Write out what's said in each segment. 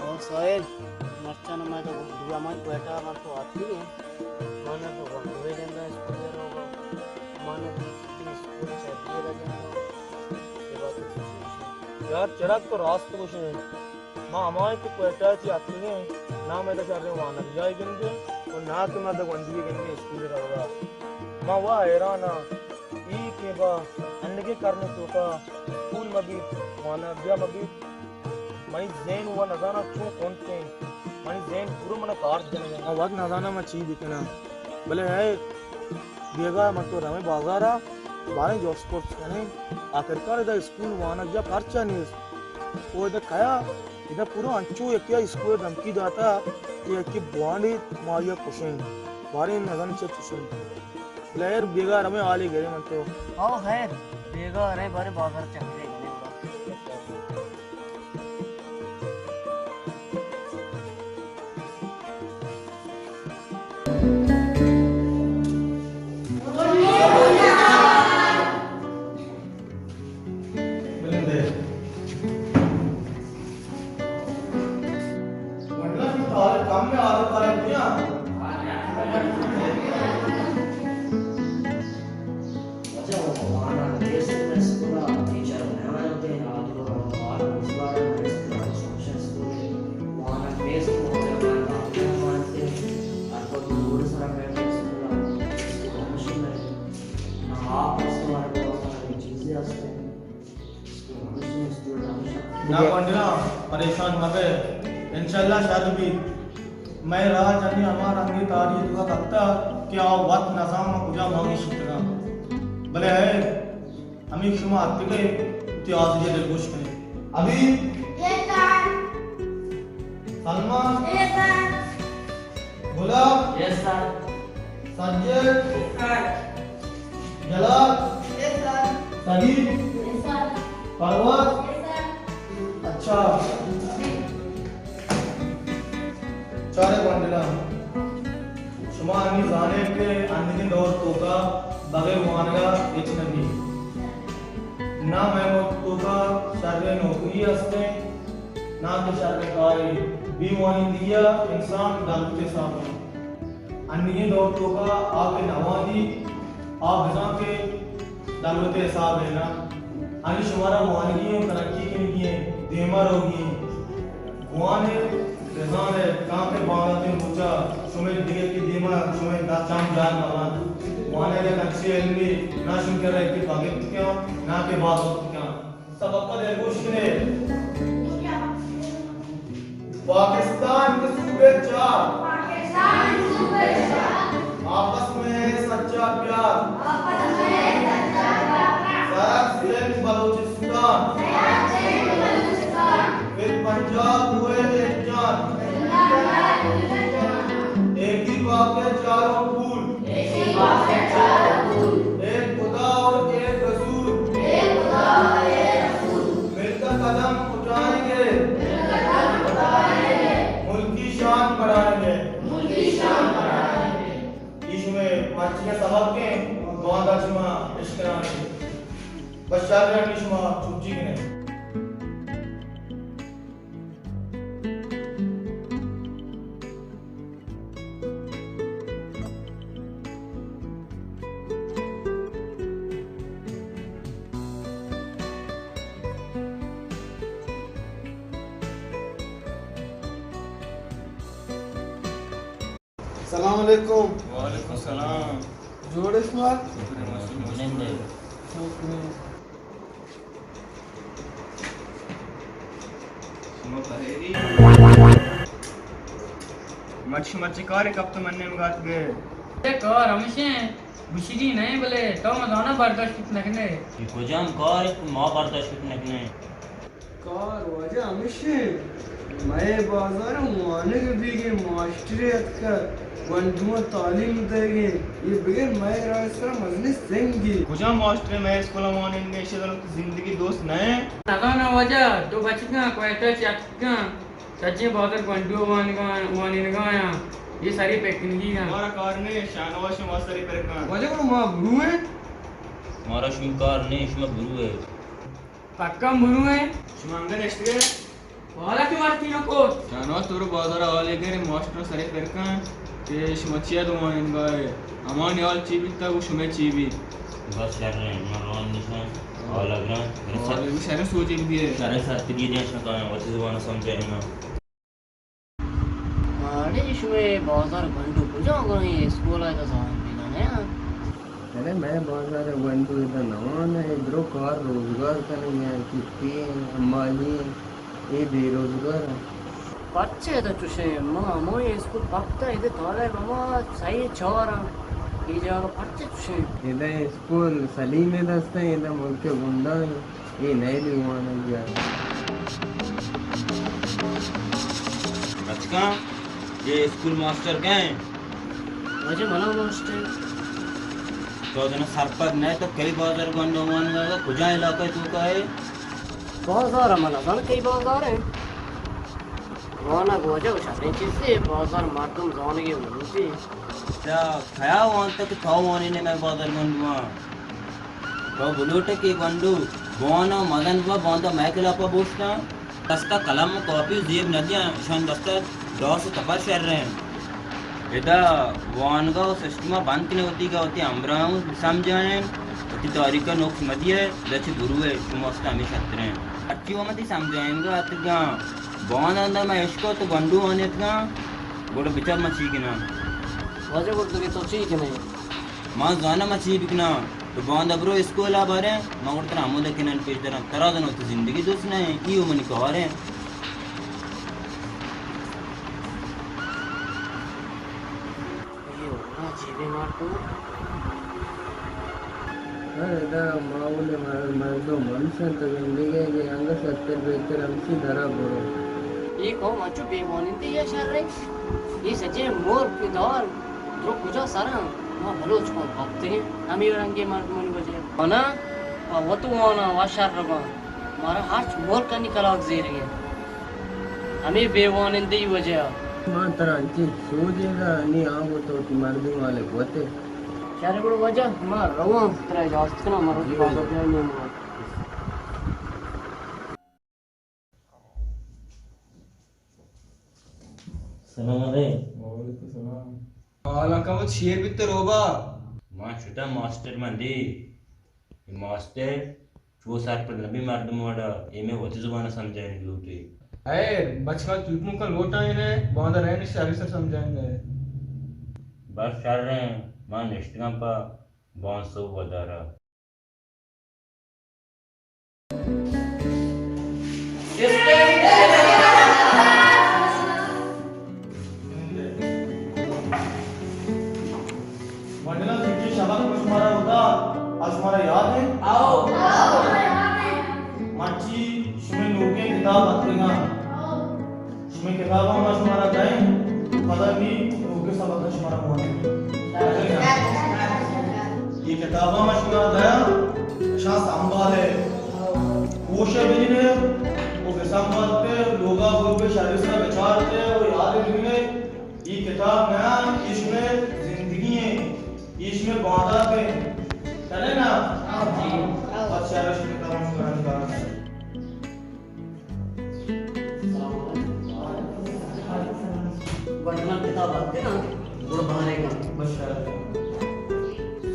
और सोहेल मर्चा ना मैं तो दुआ मैं बैठा मैं तो आती है मैंने तो वे देंदा स्कूल में होगा मैंने स्कूल से दिए लगे ये बात यार चरक तो रास्त कुछ है मां हमारे तो कोटा ची आती है ना मैं तो कर रहा हूं आना जाए गंगे और ना कि मैं तो वंदी गंगे स्कूल रहोगा मां वाह हैरान ई के बा अन्नके करने तो का स्कूल में भी माना दिया में भी मनी ज़ेन हुआ नज़ाना क्यों कौनते मनी ज़ेन पूरा मना कार देने और वक्त नज़ाना में चीज़ दिखना भले है बेगा मत तो रमे बाजारा बारे जो स्पोर्ट्स कने आखिरकार इधर स्कूल वाना जब खर्चा नहीं वो इधर खाया इधर पूरा अंचू एक क्या स्कूल धमकी जाता ये कि बुआनी मारिया कुशें बारे नज़ाना चेक कुशें प्लेयर बेगा रमे आले गए मत तो ओ खैर बेगा रहे बारे बाजार चक्रे ना पंडिना परेशान मत इंशाल्लाह शादी भी मैं राह जानी हमारा अंगी तारी दुआ करता क्या वक्त नजाम कुजा मांगी शिकना भले है हमें शुमा आते के इतिहास ये दिलगोश करें अभी ये सर सलमान ये सर गुलाब ये सर सज्जद ये सर जलाल ये सर सलीम ये सर परवाज अच्छा चारे पंडिला शुमा अन्नी जाने के अन्नी दौर तोका बगैर वानगा इच नहीं ना मैं तोका शर्रे नौकरी हस्ते ना तो शर्रे कारी बीवानी दिया इंसान दलते सामने अन्नी दौर तोका आपके नवादी आप बिना के दलते साहब है ना अन्नी शुमारा वानगी और तरक्की के लिए देमर होगी गुआने रजाने काम पे बांधते मुचा सुमेर दिगे की देमा सुमेर दाचाम जान मलान गुआने के नक्शे इल्मी ना शुम कर रहे कि बागित क्या ना के बाद क्या सब अक्का दे मुश्किले पाकिस्तान के सूबे चार आपस में सच्चा प्यार सरहद से बलूचिस्तान पंजाब हुए एक जान एक ही बाप के चारों फूल एक खुदा और एक रसूल मिलकर कदम उठाएंगे मुल्क की शान बढ़ाएंगे इसमें मच्छियां सबक के गौंदा चुमा इश्कराने बच्चा के निशमा चुपची के नहीं सलाम अलैकुम वालेकुम सलाम जोड़ इस्माल मच्छी मच्छी कार कब तो मन्ने में गात गए देखो रमेशे बुशिरी नहीं बोले तो मजाना बर्दाश्त कितना करने कुजाम कार मां बर्दाश्त कितना करने कार वजह हमेशा मैं बाजार मुआने के भी के मास्टरियत का वंदुआ तालीम देंगे ये बगैर मैं रास्ता मजलिस देंगे कुजा मास्टर मैं स्कूल में आने में शेदल जिंदगी दोस्त नए ना वजह तो बचना क्वेटा चक्का सच्चे बाजार वंदुआ वाने लगाया ये सारी पैकिंग का हमारा कार ने शानवाश मास्टरी पर का वजह को मां गुरु है हमारा शुकार ने इसमें गुरु है Pakkam bunu है Shumanga next ge. वाला क्यों मारती हो को Jano turu bazara ole gere master sare perkan. Ke shumachia do man gae. Amani all chibi ta wo shume chibi. बस कर रहे हैं मरवान निशान और लग रहा है मेरे और साथ भी सारे सोचे भी है. सारे साथ की दिया शका है वो चीज़ वाना समझे ना अरे इसमें बहुत सारे बंदू पूजा हो गए स्कूल आए तो सामान पीना है अरे मैं बहुत सारे बंधु इधर नवान है इधरों कार रोजगार करेंगे कितनी अम्बानी ये बेरोजगार है बच्चे तो चुसे माँ मोए स्कूल पक्का इधर तोले मामा सही छोरा ये जगह बच्चे चुसे इधर स्कूल सलीम में दस्ते हैं इधर मुल्क के गुंडा है ये नहीं लिवाना गया बचका ये स्कूल मास्टर क्या है मुझे मना मास्टर तो जना सरपंच नहीं तो कई बाजार गंडो मान का कुजा इलाका तू का है बहुत सारा मना सन कई बहुत सारे वाना गोजा उछाले चीज़ बहुत सारे मार्कम जाने के मुझे क्या खाया वहाँ तक खाओ वाने ने मैं बाजार गंडुआ तो बुलोटे की गंडू बोना मदन बुआ बोंदा मैं के लापा बोलता दस्ता कलम कॉपी जेब नदियाँ शान दस्ता दौर से तबार शहर रहे हैं इधर वानगा सिस्टमा बंद की होती क्या होती अमराऊ समझाएं होती तारीख नोक्स मदी है जैसे गुरु है तुम उसका हमेशा खतरे हैं अच्छी वो मत समझाएंगे आते क्या बॉन अंदर मैं इसको तो गंडू होने का बोलो बिचार मछली की ना वजह को तो ठीक नहीं माँ जाना मछली बिकना तो बॉन अब्रो इसको ला बारे मगर तेरा आमोद के नन पेज देना तरा दिन होती जिंदगी दोस्त नहीं की वो मनी कहा रहे ये होना जीवे मार को अरे इधर मामूली मर्दों मनुष्य तो जिंदगी के अंग सत्तर बेहतर हमसी धरा बोलो ये को मचु बेमोनिंती ये शहर रे ये सच्चे मोर के दौर जो कुछ सारा मां बलोच को भक्ति है हमी रंगे मार मन बजे होना वो तो होना वाशर रबा मारा हाथ मोर का निकला जे रही है हमें बेमोनिंती वजह मां तरह अंची सोचेगा नहीं आगो तो मर्दों वाले होते शहर बड़ वजह मार रवा तरह जास्त ना मारो बात नहीं मार सलाम अलैकुम वालेकुम सलाम. आला का वो शेर भी तो रोबा. माँ छुटा मास्टर मंदी मास्टर चो सार पर नबी मर्द मोड़ा ये में वो चीज़ वाना समझाने की लोटे अरे बचका चूटनू का लोटा इन्हें बांधा रहने से आगे से समझाएंगे. बस चल रहे हैं माँ निश्चित पा बहुत सो बता रहा मंडला सिटी शबक में तुम्हारा होता आज तुम्हारा याद है आओ माची शुमे नोके किताब अतरिंगा शुमे किताब हम तुम्हारा गए पता नहीं नोके सबक तुम्हारा मोने ये किताब हम तुम्हारा गया शाह संभाल है कोशे बिजने वो संभालते लोगा बोल पे शायरी से विचारते और याद है ये किताब नया इसमें जिंदगी है इसमें बाधा पे चले ना जी और शायरी से किताब हम वरना किताब आते ना गुड़ बहाने का बस शायरी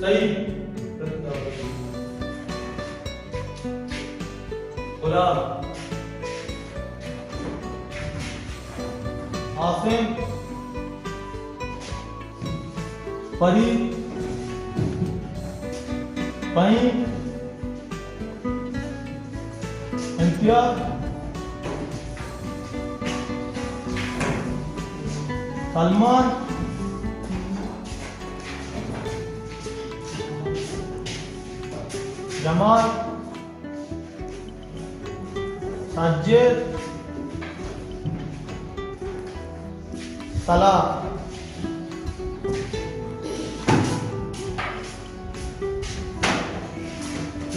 सही गुलाब आसिम परी पई इम्तियाज सलमान जमाल साजिद सलाह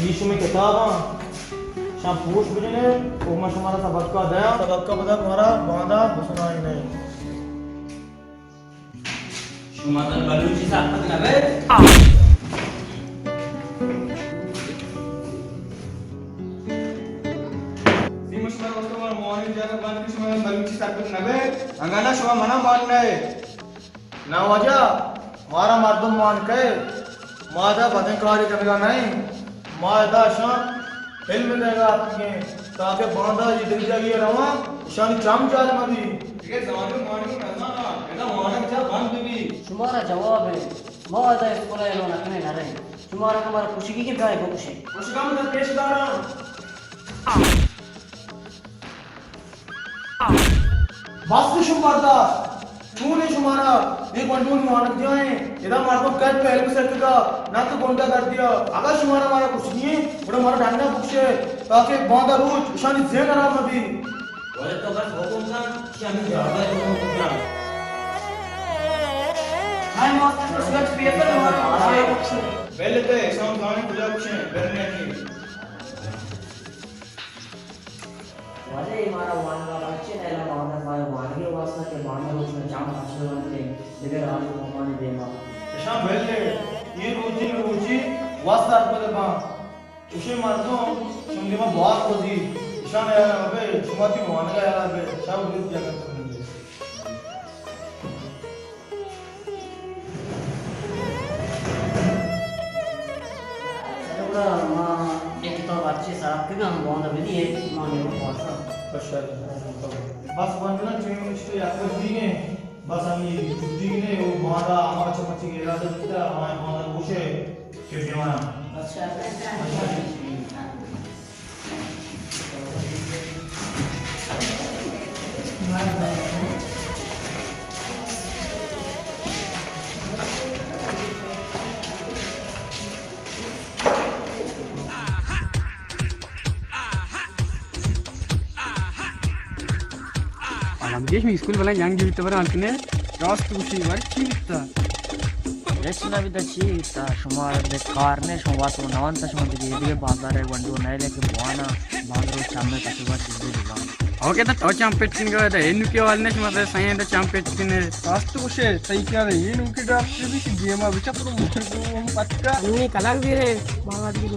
ईशु में किताब शाम पूछ भी ने वो मैं तुम्हारा सबक का दया सबक का बता तुम्हारा बांधा सुना ही नहीं शुमातन बलूची साथ नबे mushmar waktu mal morning jaga ban ki shuma balchi sarpet nabe angana shuma mana मान nae ना वजह मारा मर्दम मान के मादा बदन कार्य करेगा नहीं मादा शान हिल में देगा आपके ताकि बांधा इधर जाइए रवा शान चाम चाल मदी ये जमाने morning रहना ना ऐसा morning जा बंद भी तुम्हारा जवाब है मादा स्कूल है लोना कने ना रहे तुम्हारा हमारा खुशी की क्या है खुशी उस काम में पेशदारा बस शुमारदा तूने शुमारा एक बंडून मानक दिया है इधर मार को कैद पहले से का ना तो गोंडा कर दिया अगर शुमारा हमारा कुछ नहीं है बड़ा हमारा डांडा बुक्से ताकि बांधा रोज शानी जेन आराम मदी और तो बस हुकुम का कि हम ज्यादा लोगों को क्या हाय माता को स्वेट पेपर हमारा पहले तो शाम गाने पूजा कुछ है करने की वाले हमारा वांगा बच्चे ने ला वांगा मारे वांगे वास्ता के वांगा उसने जाम हासिल बनते दिगर आज को हमारे देवा शाम पहले ये रोजी वास्ता को दे बा उसे मारतो सुनने में बहुत कोजी शान यार अबे सुमाती मानगा यार अबे सब लोग क्या करते हैं पूरा मां एक तो अच्छे साहब के हम वांगा भी है माने वो वास्ता अच्छा बस बंदना ट्रेन इसके यात्रा दी है बस हम ये छुट्टी ने वो मादा हमारा चमची गेला तो दिखता हमारे मादा पूछे कि देवाना अच्छा हम देश में स्कूल वाला यांग जीवित बरा अंतने रास्त उसी बार जीवित रेस्ना भी दच्छीता शुमार बेकारने शुमार तो नवन तशमत के बाजार है वंडो नए लेके बुआना बाजारों चामे कचुवा चीजें दुकान ओके तो चैंपियन का है इनके वाले ने मतलब सही है तो चैंपियन है रास्त उसे सही क्या है ये उनके ड्राफ्ट भी कि गेम बिचा पर हम पक्का ये कलक भी रे बात भी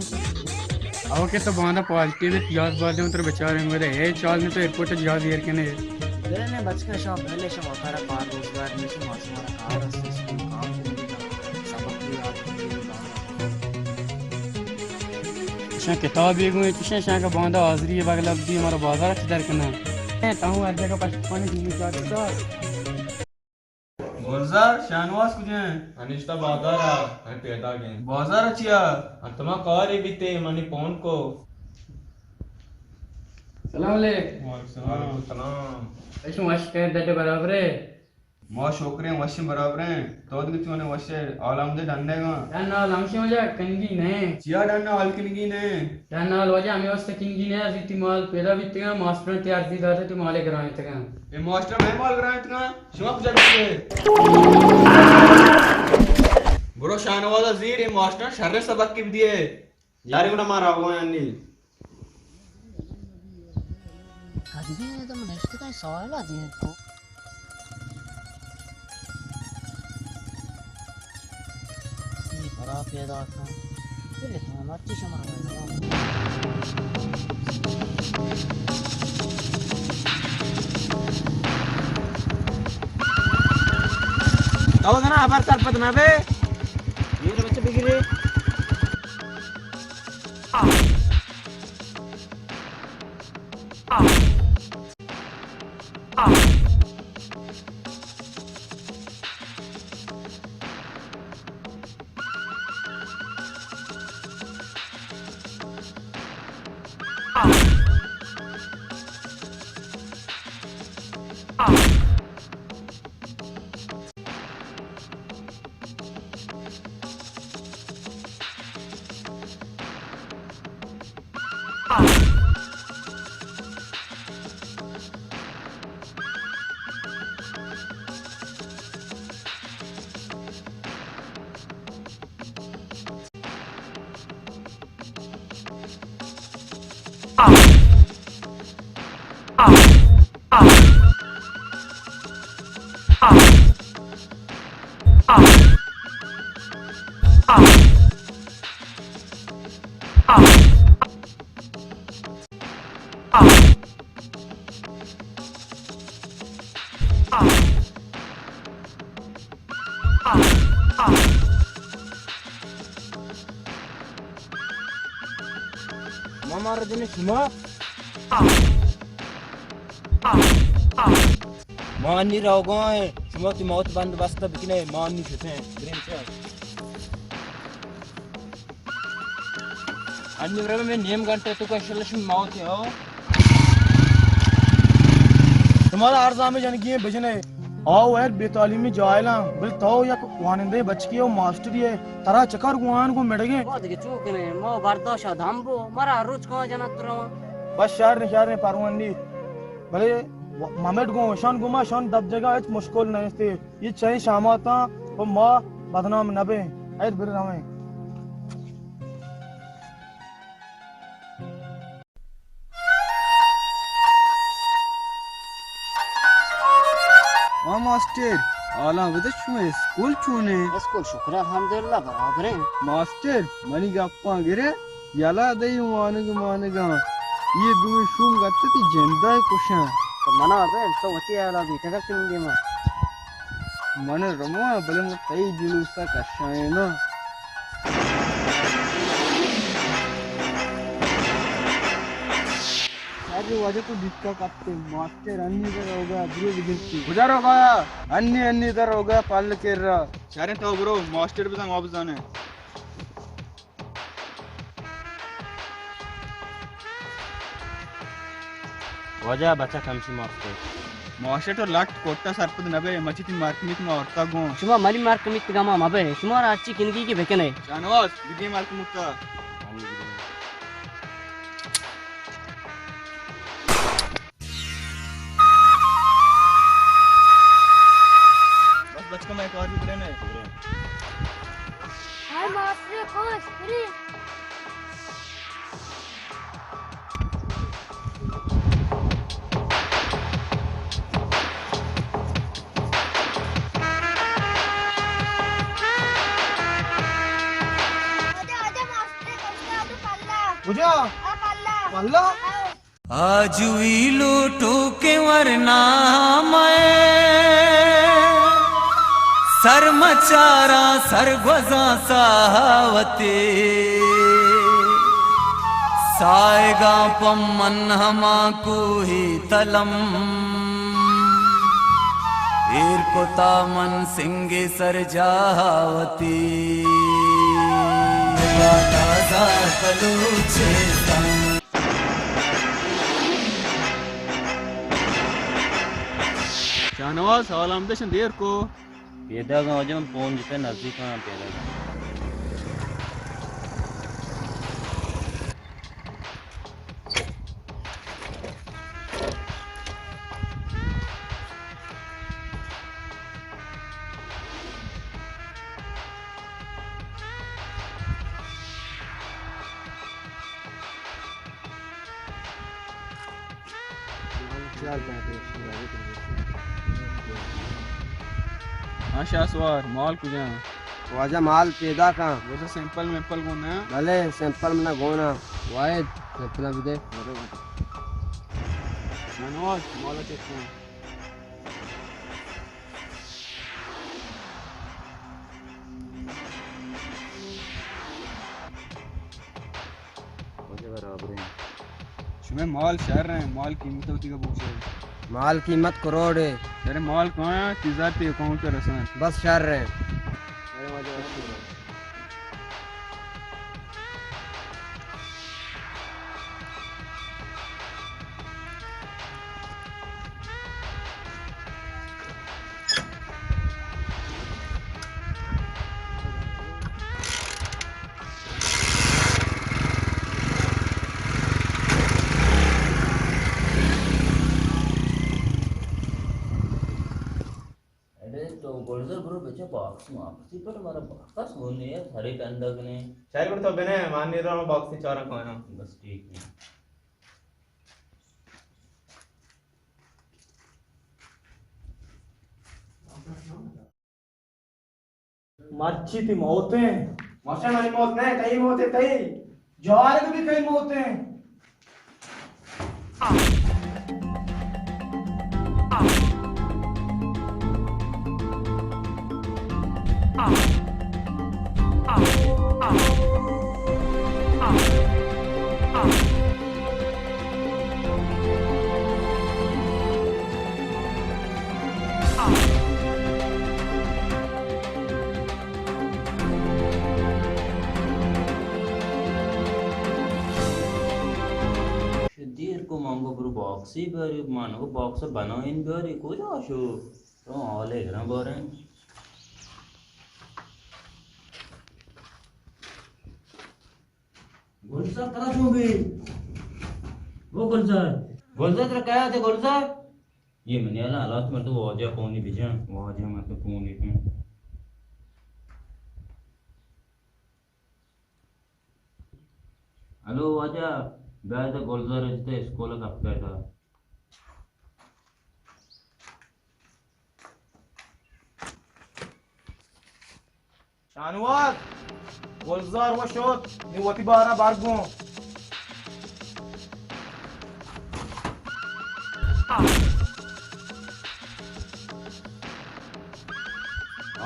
ओके तो बांधा पॉजिटिव याद बात में तो बेचारे मेरे है चाल ने तो एयरपोर्ट याद यार के ने मेरे ने बचकर शॉप पहले शॉप हमारा कार रोजगार में से हमारा कार स्कूल काम सबक भी याद अच्छा किताब एक में पीछे शाह का बांधा हाजिरी है बगल भी हमारा बाजार किधर करना है ताऊ हर जगह पर पानी दी जाते सर बाजार शानवास कुछ है अनिश्ता बाजार है पैदा के बाजार अच्छा अंतमा कार ही बीते मनी पौन को सलाम अलैकुम सलाम ऐसे मश कह देते बराबर है मौ शोकरे वश्य बराबर हैं तो दिख तूने वश्य आलम दे डंडेगा यार ना लमशी हो जा कंगी ने चिया डंडा हल्की निकी ने यार ना हो जा हमें वास्ते किंगी ने अभी माल पैदा भी तेगा मास्टर तैयार दी दाते तुम माले कराए तेगा ये मास्टर मैं माल कराए तका शुभ जगते बुरो शानवाज अजीर ये मास्टर शर्र सबक की दिए यार इतना मारा हुआ है अन्नी कभी ने तो नेक्स्ट का सवाल आ दिया को ये बड़ा पैदा था पहले तो हम अच्छी समाज ताऊ ना आबार साल पतना बे ये तो बच्चे बिगड़े Mama rajane shuma. Mani ragoy. Shuma tu maut band basta bikine mani chute. Green chair. Anni vreme mein name gante tu ka shalash maut ho. तुम्हारा आर्जा में जन की बजने आओ है बेतालीमी जायला बिल तो या वानिंदे बचकी ओ मास्टर ये तारा चकर गुआन को मिटगे बहुत के चूक ने मो बर्दाश्त धामबो मारा रोज को जना तुरवा बस शहर ने पारवंडी भले ममेट को शान गुमा शान दब जगह इच मुश्किल नहीं थे ये चाहिए शामाता वो मां बदनाम नबे ऐ बिर रहे मास्टर आला बता शुमे स्कूल चुने स्कूल शुक्र अल्हम्दुलिल्लाह बराबर है मास्टर मनी गप्पा गिरे याला दई मानगा ये दुमे शुम गत्ती जेंदा कुशा तो मना बे तो होती है ला भी तक चुनगे मा मन रमो बले म तई जुलूसा कशाय ना आज वजह तो दिक्का करते मास्टर अन्नी इधर होगा ब्रो विदेशी गुजार होगा अन्नी इधर होगा पाल के रहा चारे तो ब्रो मास्टर भी वापस जाने वजह बच्चा कमसी मास्टर मास्टर तो लाट कोट्टा सरपद नबे मचिति मार्कमित में औरता गो शुमा मली मार्क मित गमा मबे शुमा अच्छी किनगी की बेकने जानवास बिगे मार्क मुक्ता बच को मैं एक और भी ब्रेन है हाय मास्टर कौन स्प्री आजा मास्टर कसका तो पल्ला बुझा पल्ला वल्ला आज लूटू के वरना मैं सरमचारा सरगोजा सावते साएगा पम्मन हमा को ही तलम ईरकोता मन सिंगे सर जावती बाता कलूचे जानवास आलमदेशन देर को पेदा का वजह में पहुंच जितना नजदीक में पेदा का हाँ शासवार माल कुछ है वजह माल पैदा का वो तो सैंपल मैंपल को ना भले सैंपल में ना गोना वाहिद सैंपल भी दे जानवास माल चेक को वजह बराबर है शुमे माल शहर है माल कीमत होती का पूछे माल कीमत करोड़ है अरे माल कहाँ है तीजा पे अकाउंट पे रसन बस शहर है तो गोल्डर ब्रो बच्चा बॉक्स में आपसी पर हमारा बॉक्स होने है सारे टंडक ने चार पर तो बने मान नहीं रहा बॉक्स से चार रखा है बस ठीक है मर्ची थी मौतें मास्टर वाली मौत नहीं कई मौत है कई जवार की भी कई मौत है को मांगो ब्रो बॉक्स ही बरे मानो बॉक्स बनो इन बरे को जाशो तो ऑले ना बरे गोलजार करा चुंबे वो गोलजार तेरा क्या है गोलजार ये मैंने वाला हालात में तो वाजा कौन भेजा वाजा में तो कौन है हेलो वाजा बैठ गोलजार इधर स्कूल का बैठा शानवाज गोलजार व शोध निवती बारा बारगो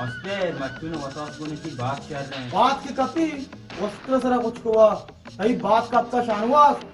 अस्ते मच्छू ने वसास को की बात कर रहे हैं बात की कपी वस्त्र सरा कुछ हुआ सही बात कब का शानवाज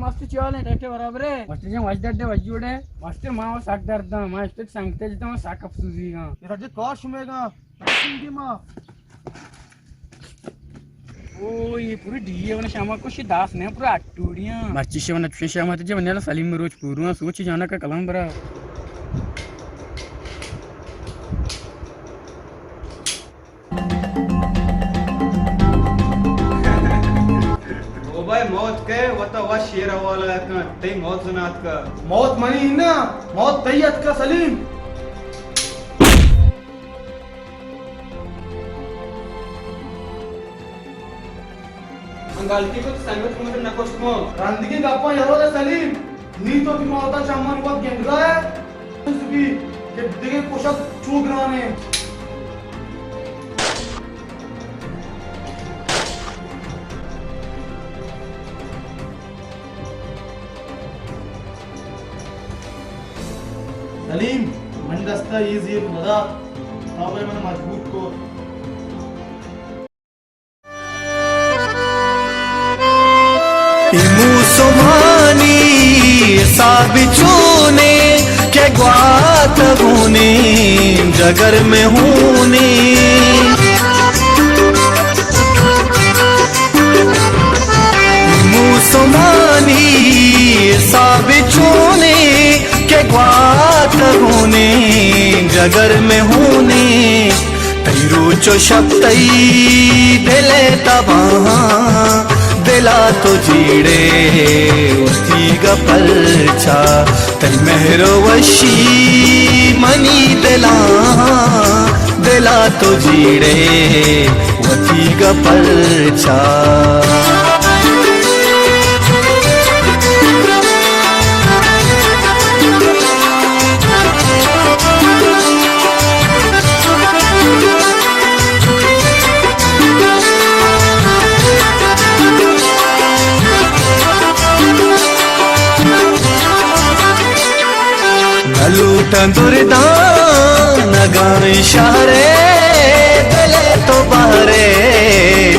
मास्टर चिवाले टक्के बराबर आहे मास्टर जे वाजदार वाजूडे मास्टर मावा साठ दर्द मास्टर सांगते जिथे साक अपसुजी गा ये काश मेगा की मां ओ ये पूरी डीए वन शामा को शी दास ने पूरा अटूड़ियां मास्टर शिवन तुझे शामा तुझे बनेला सलीम रोज पूरा सोच जाना का कलम बरा भाई मौत के वो तो वह शेर वाला का ते मौत सुनात का मौत मनी ना मौत तैयत का सलीम अंगालती को संगत को मतलब नकोश को रांदगी गप्पा यरोले सलीम नी तो की मौता चामन वक्त गेंदगा है सुबी के दिगे पोषक चूक राने सलीम मन दस्ता इजी मजा तावे मन मजबूत को मुसलमानी साबिचूने के ग्वात होने जगर में होने मुसलमानी साबिचूने के ग्वात होने जगर में होने तैरू चो शब्दई दिले तबाहा दिला तो जीड़े उसी गपलचा तल मेहरो वशी मनी दिला दिला तो जीड़े उसी गपलचा तंदुरदान गान इशारे दिले तो बारे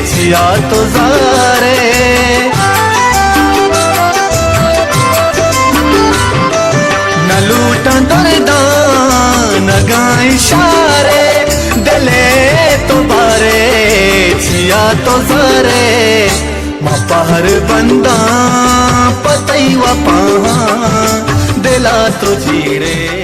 छिया तो जारे न लूटन दुरदान गान इशारे दिले तो बारे छिया तो जारे मपहर बंदा पतई वपा दिला तो जीड़े